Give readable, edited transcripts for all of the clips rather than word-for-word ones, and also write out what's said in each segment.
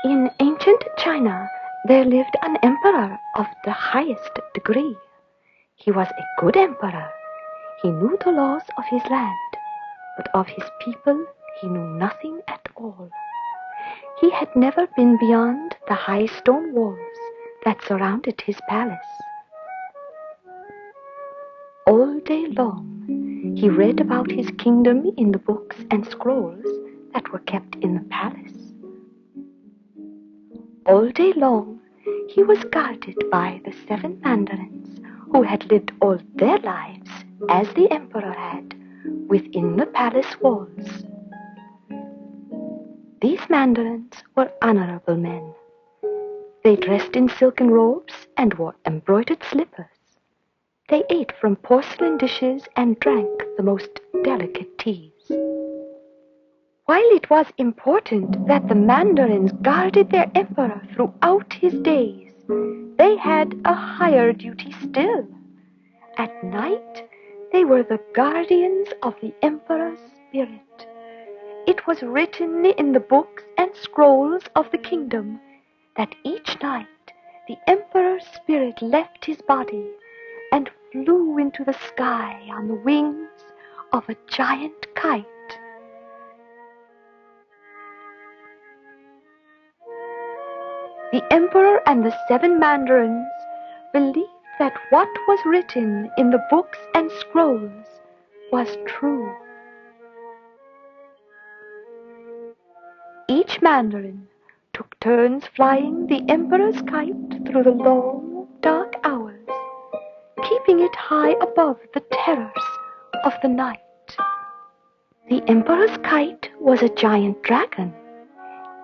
In ancient China, there lived an emperor of the highest degree. He was a good emperor. He knew the laws of his land, but of his people he knew nothing at all. He had never been beyond the high stone walls that surrounded his palace. All day long, he read about his kingdom in the books and scrolls that were kept in the palace. All day long, he was guarded by the 7 mandarins who had lived all their lives, as the emperor had, within the palace walls. These mandarins were honorable men. They dressed in silken robes and wore embroidered slippers. They ate from porcelain dishes and drank the most delicate teas. While it was important that the mandarins guarded their emperor throughout his days, they had a higher duty still. At night, they were the guardians of the emperor's spirit. It was written in the books and scrolls of the kingdom that each night the emperor's spirit left his body and flew into the sky on the wings of a giant kite. The emperor and the 7 mandarins believed that what was written in the books and scrolls was true. Each mandarin took turns flying the emperor's kite through the long, dark hours, keeping it high above the terrors of the night. The emperor's kite was a giant dragon.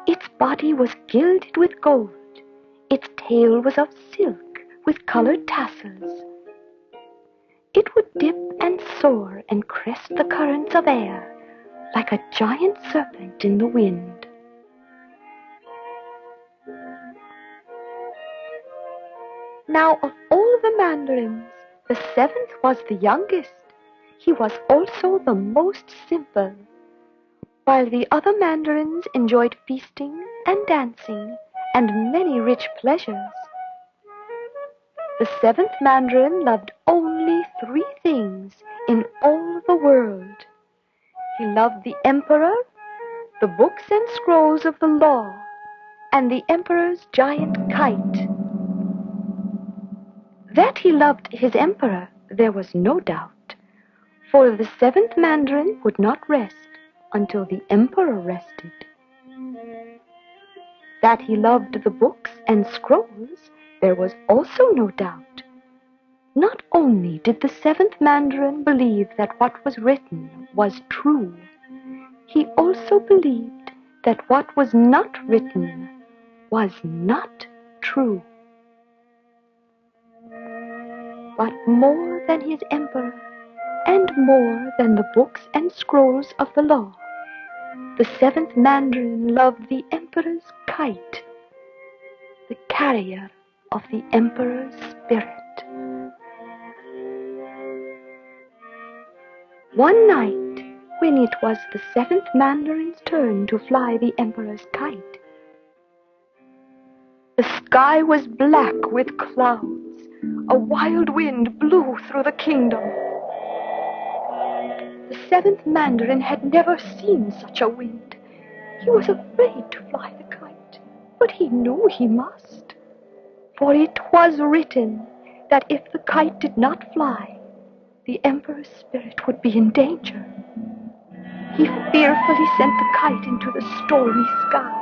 Its body was gilded with gold. Its tail was of silk with colored tassels. It would dip and soar and crest the currents of air like a giant serpent in the wind. Now, of all the mandarins, the 7th was the youngest. He was also the most simple. While the other mandarins enjoyed feasting and dancing and many rich pleasures, the 7th mandarin loved only 3 things in all the world. He loved the emperor, the books and scrolls of the law, and the emperor's giant kite. That he loved his emperor, there was no doubt, for the 7th mandarin would not rest until the emperor rested. That he loved the books and scrolls, there was also no doubt. Not only did the 7th mandarin believe that what was written was true, he also believed that what was not written was not true. But more than his emperor, and more than the books and scrolls of the law, the 7th mandarin loved the emperor's kite, the carrier of the emperor's spirit. One night, when it was the 7th mandarin's turn to fly the emperor's kite, the sky was black with clouds. A wild wind blew through the kingdom. The 7th mandarin had never seen such a wind. He was afraid to fly the kite, but he knew he must. For it was written that if the kite did not fly, the emperor's spirit would be in danger. He fearfully sent the kite into the stormy sky.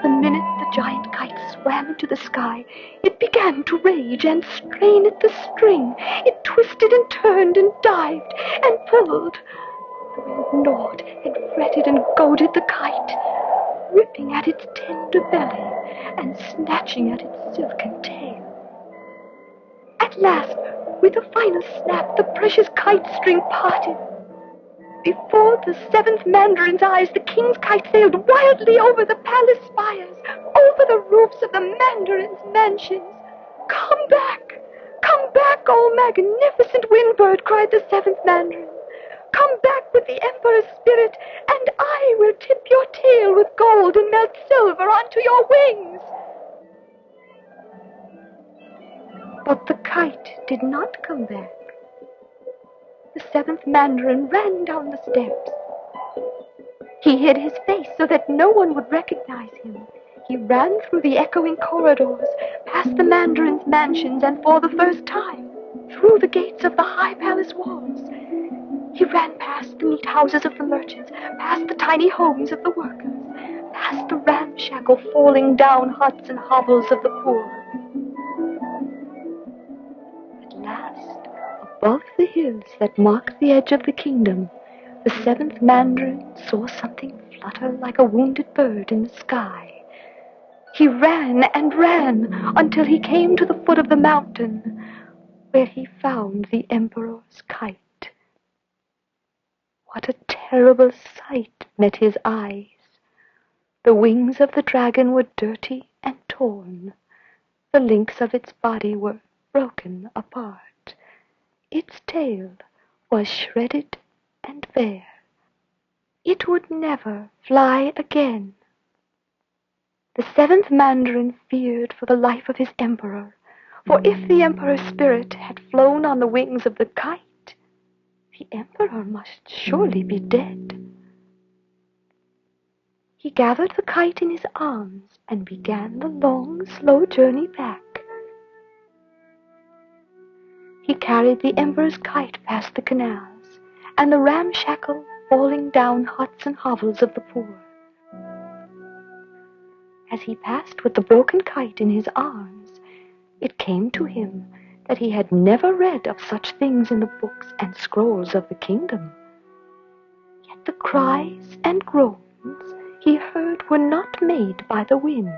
The minute the giant kite swam into the sky, it began to rage and strain at the string. It twisted and turned and dived and pulled. The wind gnawed and fretted and goaded the kite, ripping at its tender belly and snatching at its silken tail. At last, with a final snap, the precious kite string parted. Before the 7th mandarin's eyes, the king's kite sailed wildly over the palace spires, over the roofs of the mandarin's mansions. Come back, oh magnificent windbird," cried the 7th mandarin. "Come back with the Emperor's spirit, and I will tip your tail with gold and melt silver onto your wings. But the kite did not come back. The seventh Mandarin ran down the steps. He hid his face so that no one would recognize him. He ran through the echoing corridors, past the Mandarin's mansions, and for the first time, through the gates of the high palace walls. He ran past the neat houses of the merchants, past the tiny homes of the workers, past the ramshackle, falling down huts and hovels of the poor. At last, above the hills that marked the edge of the kingdom, the seventh Mandarin saw something flutter like a wounded bird in the sky. He ran and ran until he came to the foot of the mountain, where he found the Emperor's kite. What a terrible sight met his eyes. The wings of the dragon were dirty and torn. The links of its body were broken apart. Its tail was shredded and bare. It would never fly again. The seventh Mandarin feared for the life of his emperor, for if the emperor's spirit had flown on the wings of the kite, the emperor must surely be dead. He gathered the kite in his arms and began the long, slow journey back. He carried the emperor's kite past the canals and the ramshackle, falling down huts and hovels of the poor. As he passed with the broken kite in his arms, it came to him that he had never read of such things in the books and scrolls of the kingdom. Yet the cries and groans he heard were not made by the wind.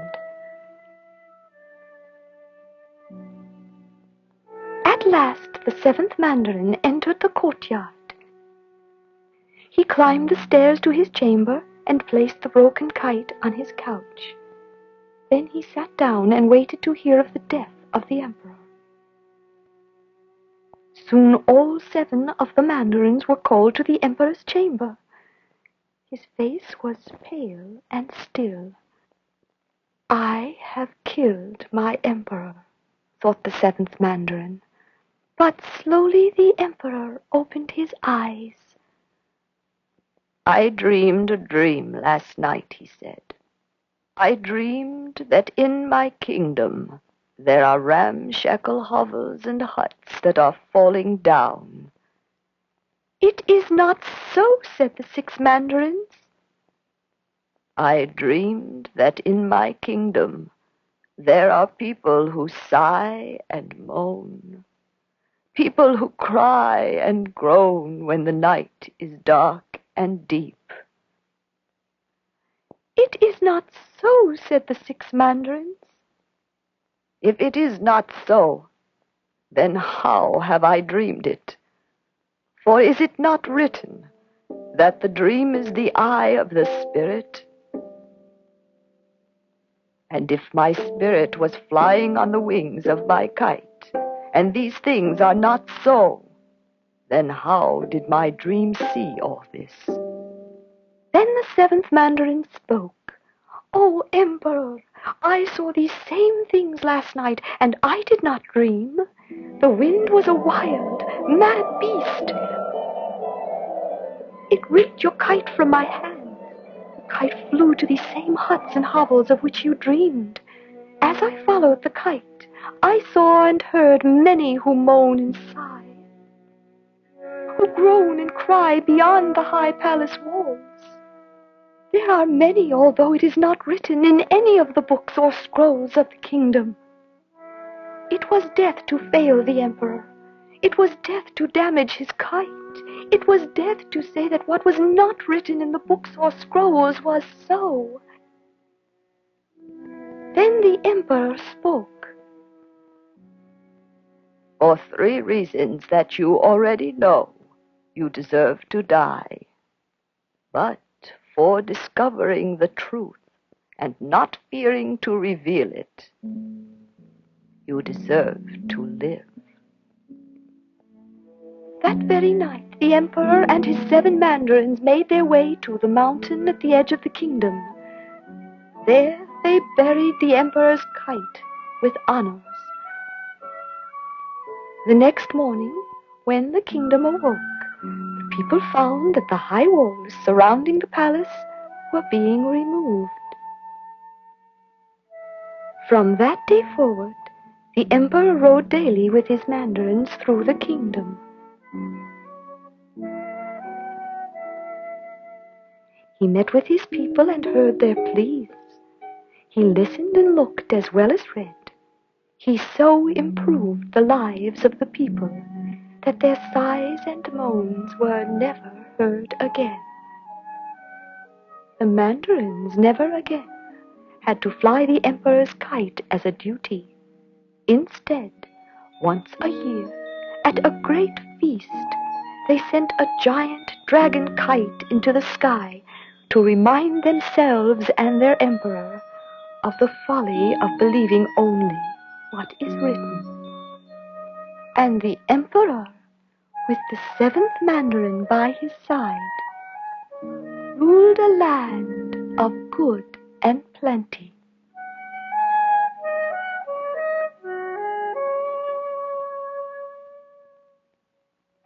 At last the seventh Mandarin entered the courtyard. He climbed the stairs to his chamber and placed the broken kite on his couch. Then he sat down and waited to hear of the death of the emperor. Soon all 7 of the mandarins were called to the emperor's chamber. His face was pale and still. I have killed my emperor, thought the 7th Mandarin. But slowly the emperor opened his eyes. I dreamed a dream last night, he said. I dreamed that in my kingdom there are ramshackle hovels and huts that are falling down. It is not so, said the 6 mandarins. I dreamed that in my kingdom there are people who sigh and moan, people who cry and groan when the night is dark and deep. It is not so, said the 6 mandarins. If it is not so, then how have I dreamed it? For is it not written that the dream is the eye of the spirit? And if my spirit was flying on the wings of my kite, and these things are not so, then how did my dream see all this? Then the 7th Mandarin spoke. O Emperor, I saw these same things last night, and I did not dream. The wind was a wild, mad beast. It ripped your kite from my hand. The kite flew to these same huts and hovels of which you dreamed. As I followed the kite, I saw and heard many who moan and sigh, who groan and cry beyond the high palace walls. There are many, although it is not written in any of the books or scrolls of the kingdom. It was death to fail the emperor. It was death to damage his kite. It was death to say that what was not written in the books or scrolls was so. Then the emperor spoke. For 3 reasons that you already know, you deserve to die. But for discovering the truth and not fearing to reveal it, you deserve to live. That very night, the emperor and his 7 mandarins made their way to the mountain at the edge of the kingdom. There they buried the emperor's kite with honors. The next morning, when the kingdom awoke, the people found that the high walls surrounding the palace were being removed. From that day forward, the emperor rode daily with his mandarins through the kingdom. He met with his people and heard their pleas. He listened and looked as well as read. He so improved the lives of the people that their sighs and moans were never heard again. The mandarins never again had to fly the emperor's kite as a duty. Instead, once a year, at a great feast, they sent a giant dragon kite into the sky to remind themselves and their emperor of the folly of believing only what is written. And the emperor, with the 7th Mandarin by his side, ruled a land of good and plenty.